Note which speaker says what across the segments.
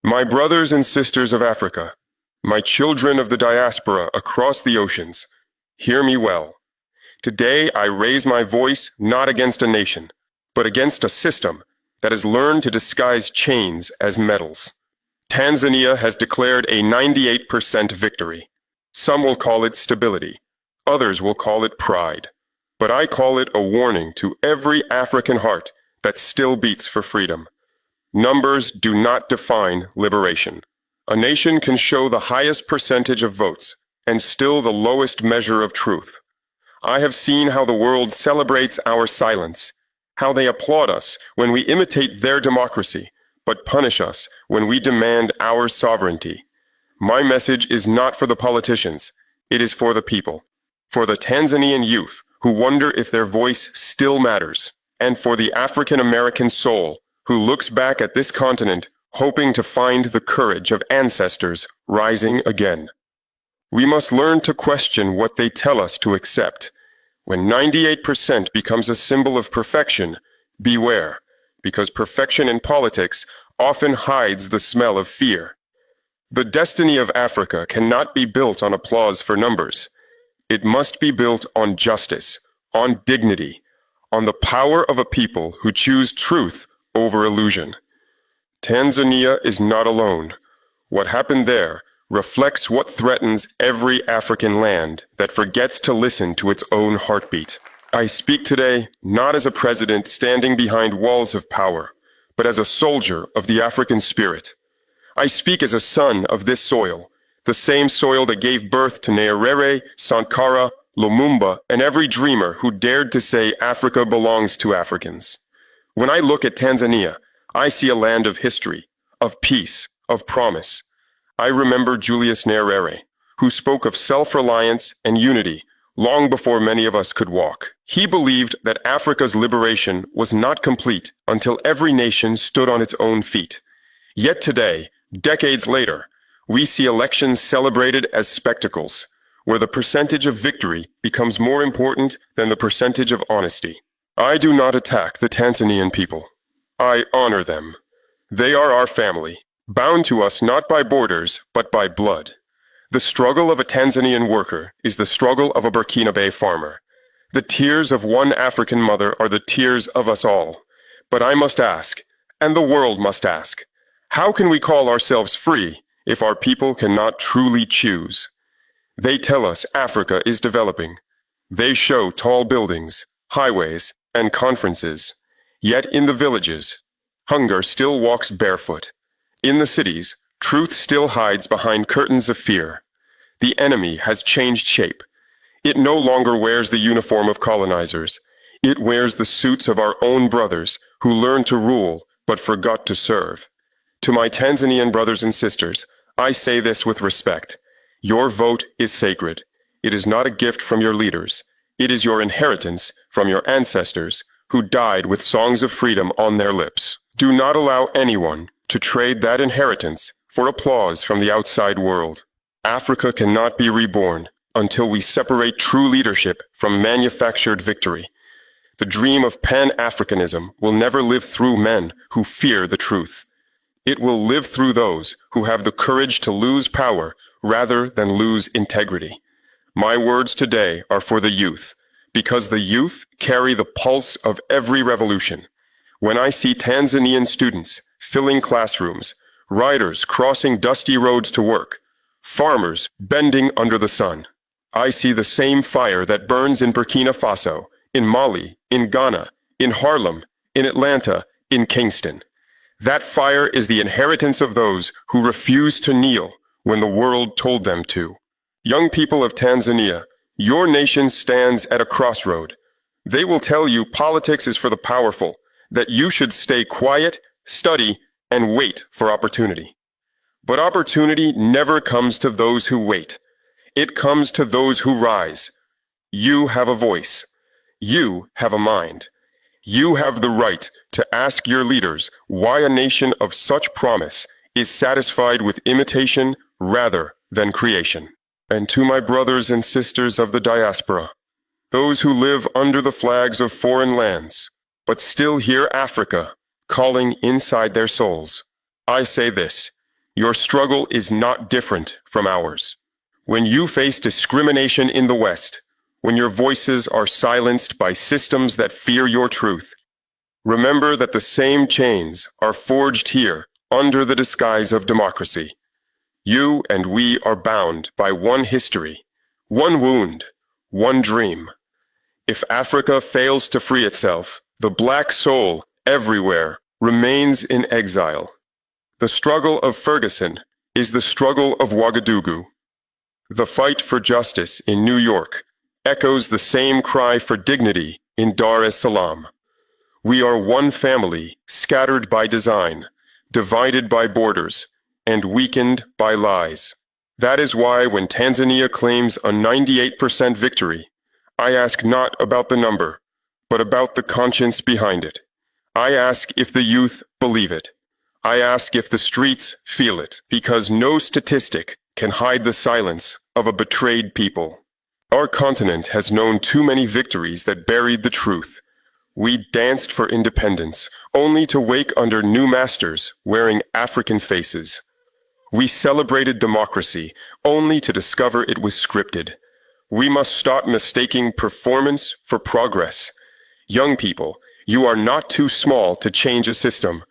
Speaker 1: My brothers and sisters of Africa, my children of the diaspora across the oceans, hear me well. Today I raise my voice not against a nation, but against a system that has learned to disguise chains as medals. Tanzania has declared a 98% victory. Some will call it stability. Others will call it pride. But I call it a warning to every African heart that still beats for freedom. Numbers do not define liberation. A nation can show the highest percentage of votes and still the lowest measure of truth. I have seen how the world celebrates our silence, how they applaud us when we imitate their democracy, but punish us when we demand our sovereignty. My message is not for the politicians, it is for the people, for the Tanzanian youth who wonder if their voice still matters, and for the African American soul who looks back at this continent hoping to find the courage of ancestors rising again. We must learn to question what they tell us to accept. When 98% becomes a symbol of perfection, beware, because perfection in politics often hides the smell of fear. The destiny of Africa cannot be built on applause for numbers. It must be built on justice, on dignity, on the power of a people who choose truth over illusion. Tanzania is not alone. What happened there reflects what threatens every African land that forgets to listen to its own heartbeat. I speak today not as a president standing behind walls of power, but as a soldier of the African spirit. I speak as a son of this soil, the same soil that gave birth to Nyerere, Sankara, Lumumba, and every dreamer who dared to say Africa belongs to Africans. When I look at Tanzania, I see a land of history, of peace, of promise. I remember Julius Nyerere, who spoke of self-reliance and unity long before many of us could walk. He believed that Africa's liberation was not complete until every nation stood on its own feet. Yet today, decades later, we see elections celebrated as spectacles, where the percentage of victory becomes more important than the percentage of honesty. I do not attack the Tanzanian people. I honor them. They are our family, bound to us not by borders, but by blood. The struggle of a Tanzanian worker is the struggle of a Burkinabe farmer. The tears of one African mother are the tears of us all. But I must ask, and the world must ask, how can we call ourselves free if our people cannot truly choose? They tell us Africa is developing. They show tall buildings, highways, and conferences. Yet in the villages, hunger still walks barefoot. In the cities, truth still hides behind curtains of fear. The enemy has changed shape. It no longer wears the uniform of colonizers. It wears the suits of our own brothers who learned to rule but forgot to serve. To my Tanzanian brothers and sisters, I say this with respect. Your vote is sacred. It is not a gift from your leaders. It is your inheritance from your ancestors who died with songs of freedom on their lips. Do not allow anyone to trade that inheritance for applause from the outside world. Africa cannot be reborn until we separate true leadership from manufactured victory. The dream of Pan-Africanism will never live through men who fear the truth. It will live through those who have the courage to lose power rather than lose integrity. My words today are for the youth, because the youth carry the pulse of every revolution. When I see Tanzanian students filling classrooms, riders crossing dusty roads to work, farmers bending under the sun, I see the same fire that burns in Burkina Faso, in Mali, in Ghana, in Harlem, in Atlanta, in Kingston. That fire is the inheritance of those who refused to kneel when the world told them to. Young people of Tanzania, your nation stands at a crossroad. They will tell you politics is for the powerful, that you should stay quiet, study, and wait for opportunity. But opportunity never comes to those who wait. It comes to those who rise. You have a voice. You have a mind. You have the right to ask your leaders why a nation of such promise is satisfied with imitation rather than creation. And to my brothers and sisters of the diaspora, those who live under the flags of foreign lands, but still hear Africa calling inside their souls, I say this: Your struggle is not different from ours. When you face discrimination in the West, when your voices are silenced by systems that fear your truth, remember that the same chains are forged here under the disguise of democracy. You and we are bound by one history, one wound, one dream. If Africa fails to free itself, the black soul everywhere remains in exile. The struggle of Ferguson is the struggle of Ouagadougou. The fight for justice in New York echoes the same cry for dignity in Dar es Salaam. We are one family, scattered by design, divided by borders, and weakened by lies. That is why when Tanzania claims a 98% victory, I ask not about the number, but about the conscience behind it. I ask if the youth believe it. I ask if the streets feel it, because no statistic can hide the silence of a betrayed people. Our continent has known too many victories that buried the truth. We danced for independence, only to wake under new masters wearing African faces. We celebrated democracy, only to discover it was scripted. We must stop mistaking performance for progress. Young people, you are not too small to change a system.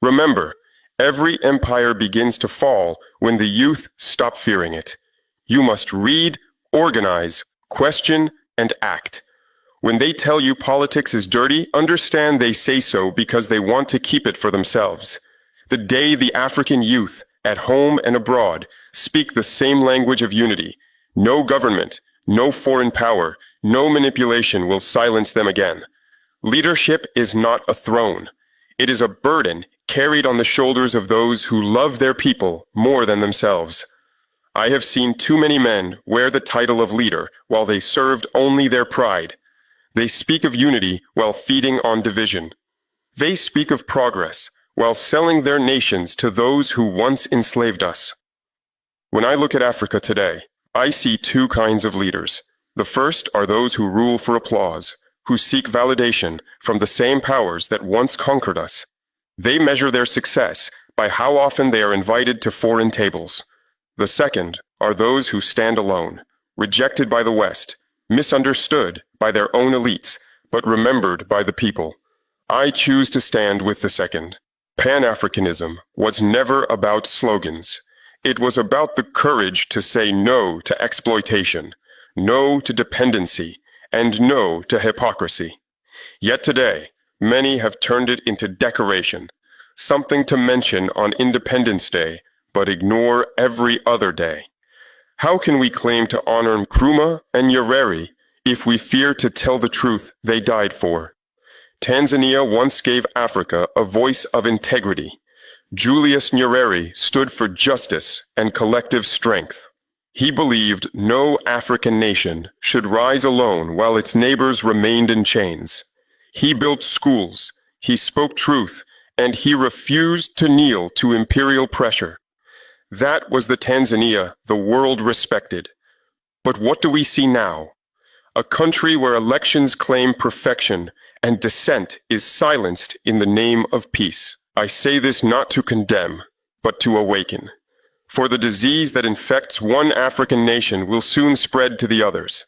Speaker 1: Remember, every empire begins to fall when the youth stop fearing it. You must read, organize, question, and act. When they tell you politics is dirty, understand they say so because they want to keep it for themselves. The day the African youth, at home and abroad, speak the same language of unity, no government, no foreign power, no manipulation will silence them again. Leadership is not a throne. It is a burden carried on the shoulders of those who love their people more than themselves. I have seen too many men wear the title of leader while they served only their pride. They speak of unity while feeding on division. They speak of progress while selling their nations to those who once enslaved us. When I look at Africa today, I see two kinds of leaders. The first are those who rule for applause, who seek validation from the same powers that once conquered us. They measure their success by how often they are invited to foreign tables. The second are those who stand alone, rejected by the West, misunderstood by their own elites, but remembered by the people. I choose to stand with the second. Pan-Africanism was never about slogans. It was about the courage to say no to exploitation, no to dependency, and no to hypocrisy. Yet today, many have turned it into decoration, something to mention on Independence Day, but ignore every other day. How can we claim to honor Nkrumah and Nyerere if we fear to tell the truth they died for? Tanzania once gave Africa a voice of integrity. Julius Nyerere stood for justice and collective strength. He believed no African nation should rise alone while its neighbors remained in chains. He built schools, he spoke truth, and he refused to kneel to imperial pressure. That was the Tanzania the world respected. But what do we see now? A country where elections claim perfection and dissent is silenced in the name of peace. I say this not to condemn, but to awaken. For the disease that infects one African nation will soon spread to the others.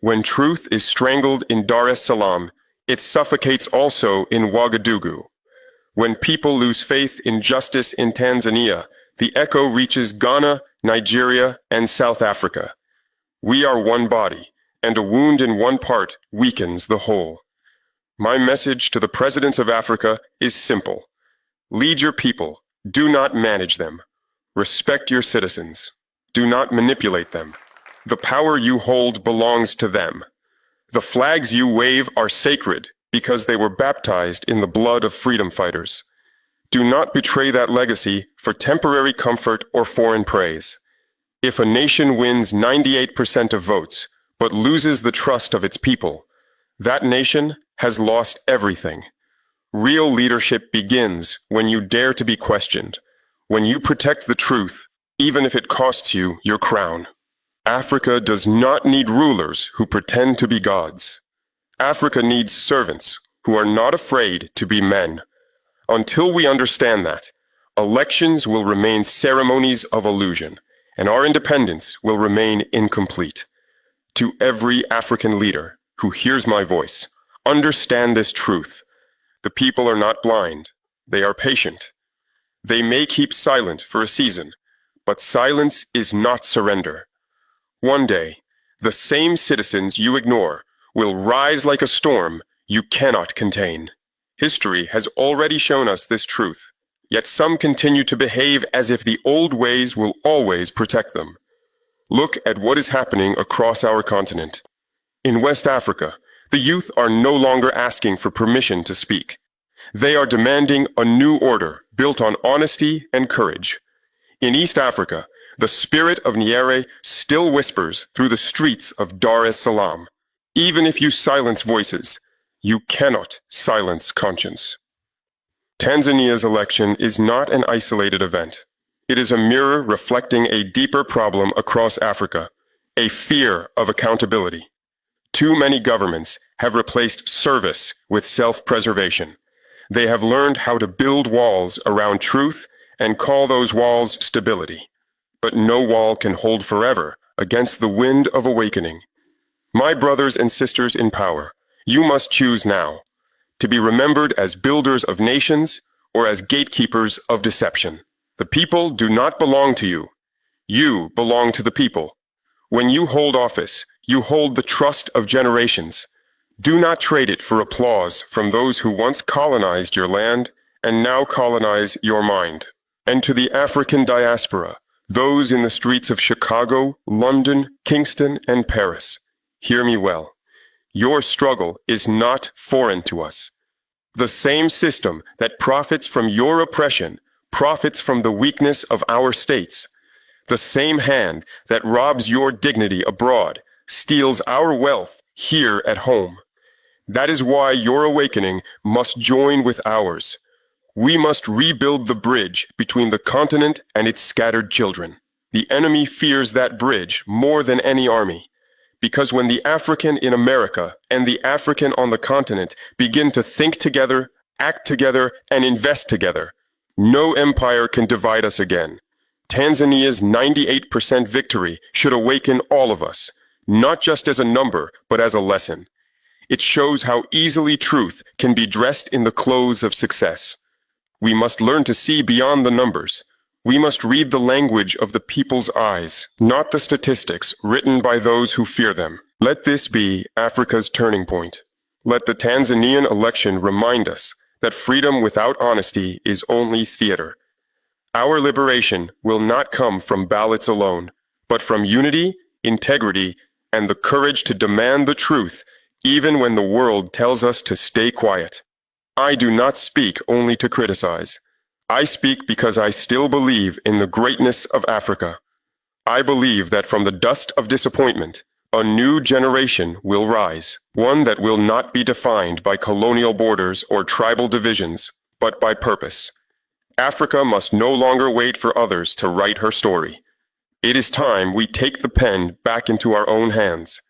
Speaker 1: When truth is strangled in Dar es Salaam, it suffocates also in Ouagadougou. When people lose faith in justice in Tanzania, the echo reaches Ghana, Nigeria, and South Africa. We are one body, and a wound in one part weakens the whole. My message to the presidents of Africa is simple. Lead your people, do not manage them. Respect your citizens. Do not manipulate them. The power you hold belongs to them. The flags you wave are sacred because they were baptized in the blood of freedom fighters. Do not betray that legacy for temporary comfort or foreign praise. If a nation wins 98% of votes, but loses the trust of its people, that nation has lost everything. Real leadership begins when you dare to be questioned, when you protect the truth, even if it costs you your crown. Africa does not need rulers who pretend to be gods. Africa needs servants who are not afraid to be men. Until we understand that, Elections will remain ceremonies of illusion, and our independence will remain incomplete. To every African leader who hears my voice, understand this truth. The people are not blind. They are patient. They may keep silent for a season, but silence is not surrender. One day, the same citizens you ignore will rise like a storm you cannot contain. History has already shown us this truth, yet some continue to behave as if the old ways will always protect them. Look at what is happening across our continent. In West Africa, the youth are no longer asking for permission to speak. They are demanding a new order built on honesty and courage. In East Africa, the spirit of Nyerere still whispers through the streets of Dar es Salaam. Even if you silence voices, you cannot silence conscience. Tanzania's election is not an isolated event. It is a mirror reflecting a deeper problem across Africa, a fear of accountability. Too many governments have replaced service with self-preservation. They have learned how to build walls around truth and call those walls stability. But no wall can hold forever against the wind of awakening. My brothers and sisters in power, you must choose now to be remembered as builders of nations or as gatekeepers of deception. The people do not belong to you. You belong to the people. When you hold office, you hold the trust of generations. Do not trade it for applause from those who once colonized your land and now colonize your mind. And to the African diaspora, those in the streets of Chicago, London, Kingston, and Paris, hear me well. Your struggle is not foreign to us. The same system that profits from your oppression profits from the weakness of our states. The same hand that robs your dignity abroad steals our wealth here at home. That is why your awakening must join with ours. We must rebuild the bridge between the continent and its scattered children. The enemy fears that bridge more than any army, because when the African in America and the African on the continent begin to think together, act together, and invest together, no empire can divide us again. Tanzania's 98% victory should awaken all of us, not just as a number, but as a lesson. It shows how easily truth can be dressed in the clothes of success. We must learn to see beyond the numbers. We must read the language of the people's eyes, not the statistics written by those who fear them. Let this be Africa's turning point. Let the Tanzanian election remind us that freedom without honesty is only theater. Our liberation will not come from ballots alone, but from unity, integrity, and the courage to demand the truth, even when the world tells us to stay quiet. I do not speak only to criticize. I speak because I still believe in the greatness of Africa. I believe that from the dust of disappointment, a new generation will rise, one that will not be defined by colonial borders or tribal divisions, but by purpose. Africa must no longer wait for others to write her story. It is time we take the pen back into our own hands.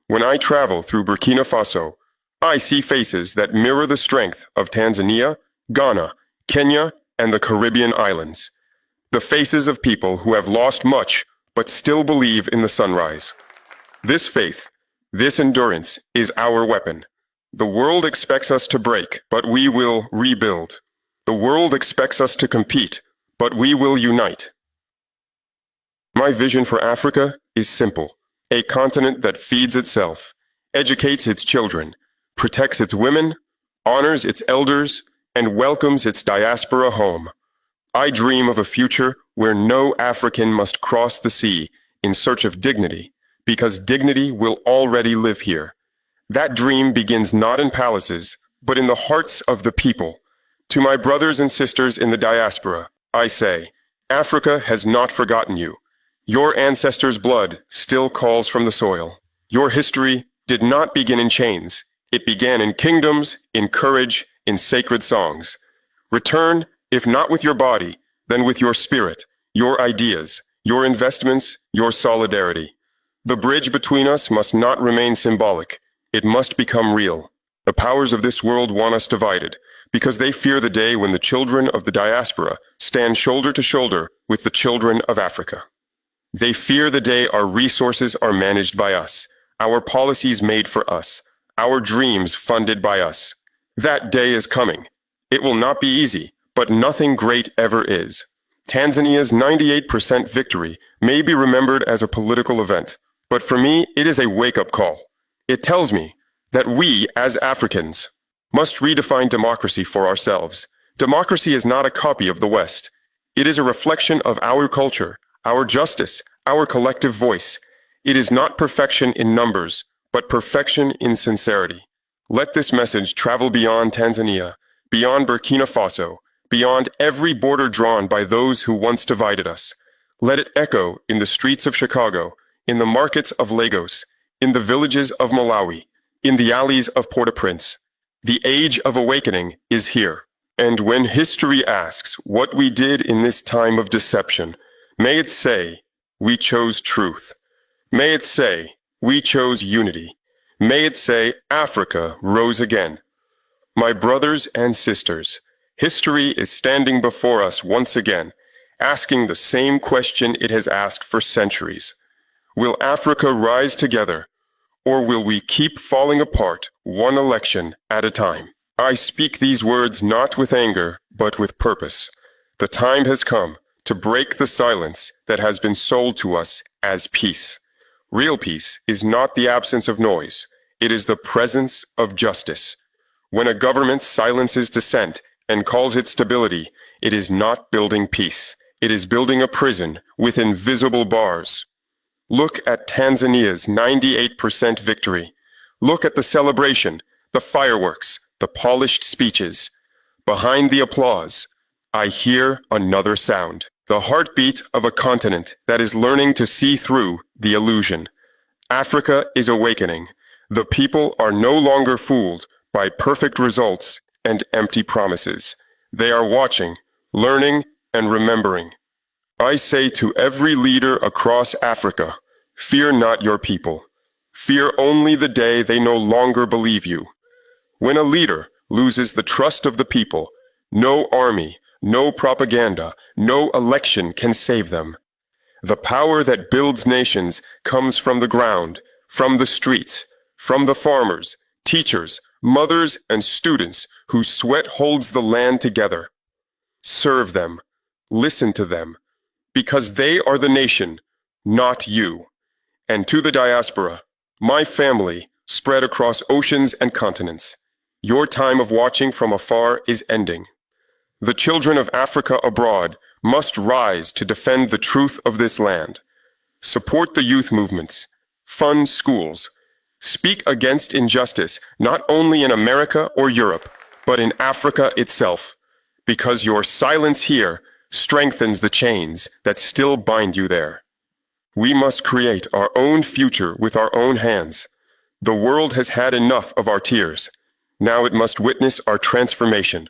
Speaker 1: When I travel through Burkina Faso, I see faces that mirror the strength of Tanzania, Ghana, Kenya, and the Caribbean islands. The faces of people who have lost much but still believe in the sunrise. This faith, this endurance is our weapon. The world expects us to break, but we will rebuild. The world expects us to compete, but we will unite. My vision for Africa is simple: a continent that feeds itself, educates its children, protects its women, honors its elders, and welcomes its diaspora home. I dream of a future where no African must cross the sea in search of dignity, because dignity will already live here. That dream begins not in palaces, but in the hearts of the people. To my brothers and sisters in the diaspora, I say, Africa has not forgotten you. Your ancestors' blood still calls from the soil. Your history did not begin in chains. It began in kingdoms, in courage, in sacred songs. Return, if not with your body, then with your spirit, your ideas, your investments, your solidarity. The bridge between us must not remain symbolic. It must become real. The powers of this world want us divided, because they fear the day when the children of the diaspora stand shoulder to shoulder with the children of Africa. They fear the day our resources are managed by us, our policies made for us, our dreams funded by us. That day is coming. It will not be easy, but nothing great ever is. Tanzania's 98% victory may be remembered as a political event, but for me, it is a wake-up call. It tells me that we, as Africans, must redefine democracy for ourselves. Democracy is not a copy of the West. It is a reflection of our culture, our justice, our collective voice. It is not perfection in numbers, but perfection in sincerity. Let this message travel beyond Tanzania, beyond Burkina Faso, beyond every border drawn by those who once divided us. Let it echo in the streets of Chicago, in the markets of Lagos, in the villages of Malawi, in the alleys of Port-au-Prince. The age of awakening is here. And when history asks what we did in this time of deception, may it say, we chose truth. May it say, we chose unity. May it say, Africa rose again. My brothers and sisters, history is standing before us once again, asking the same question it has asked for centuries. Will Africa rise together, or will we keep falling apart one election at a time? I speak these words not with anger, but with purpose. The time has come to break the silence that has been sold to us as peace. Real peace is not the absence of noise. It is the presence of justice. When a government silences dissent and calls it stability, it is not building peace. It is building a prison with invisible bars. Look at Tanzania's 98% victory. Look at the celebration, the fireworks, the polished speeches. Behind the applause, I hear another sound. The heartbeat of a continent that is learning to see through the illusion. Africa is awakening. The people are no longer fooled by perfect results and empty promises. They are watching, learning, and remembering. I say to every leader across Africa, fear not your people. Fear only the day they no longer believe you. When a leader loses the trust of the people, no army, no propaganda, no election can save them. The power that builds nations comes from the ground, from the streets, from the farmers, teachers, mothers, and students whose sweat holds the land together. Serve them, listen to them, because they are the nation, not you. And to the diaspora, my family spread across oceans and continents, your time of watching from afar is ending. The children of Africa abroad must rise to defend the truth of this land. Support the youth movements, fund schools, speak against injustice not only in America or Europe, but in Africa itself, because your silence here strengthens the chains that still bind you there. We must create our own future with our own hands. The world has had enough of our tears. Now it must witness our transformation.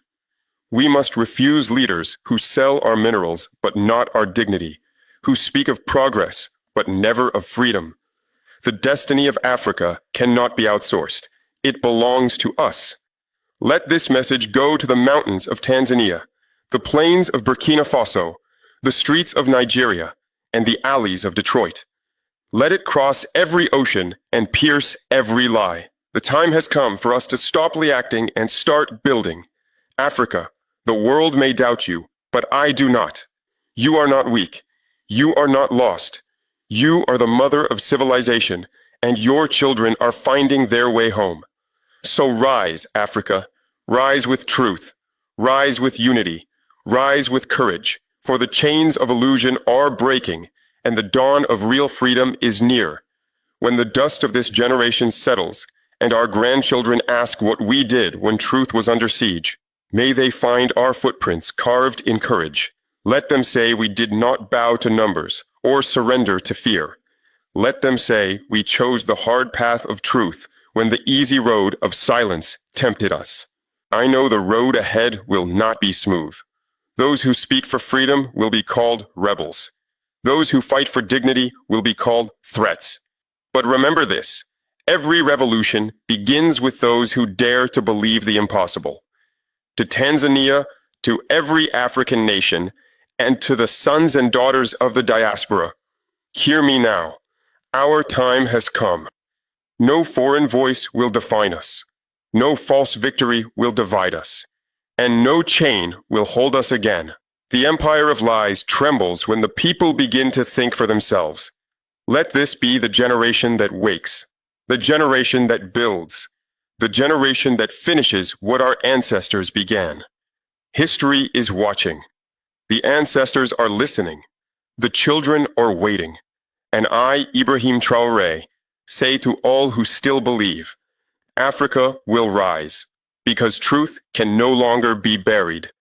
Speaker 1: We must refuse leaders who sell our minerals but not our dignity, who speak of progress but never of freedom. The destiny of Africa cannot be outsourced. It belongs to us. Let this message go to the mountains of Tanzania, the plains of Burkina Faso, the streets of Nigeria, and the alleys of Detroit. Let it cross every ocean and pierce every lie. The time has come for us to stop reacting and start building. Africa, the world may doubt you, but I do not. You are not weak. You are not lost. You are the mother of civilization, and your children are finding their way home. So rise, Africa. Rise with truth. Rise with unity. Rise with courage, for the chains of illusion are breaking, and the dawn of real freedom is near. When the dust of this generation settles, and our grandchildren ask what we did when truth was under siege, may they find our footprints carved in courage. Let them say we did not bow to numbers or surrender to fear. Let them say we chose the hard path of truth when the easy road of silence tempted us. I know the road ahead will not be smooth. Those who speak for freedom will be called rebels. Those who fight for dignity will be called threats. But remember this, every revolution begins with those who dare to believe the impossible. to Tanzania, to every African nation, and to the sons and daughters of the diaspora. Hear me now. Our time has come. No foreign voice will define us. No false victory will divide us. And no chain will hold us again. The empire of lies trembles when the people begin to think for themselves. Let this be the generation that wakes, the generation that builds, the generation that finishes what our ancestors began. History is watching. The ancestors are listening. The children are waiting. And I, Ibrahim Traoré, say to all who still believe, Africa will rise, because truth can no longer be buried.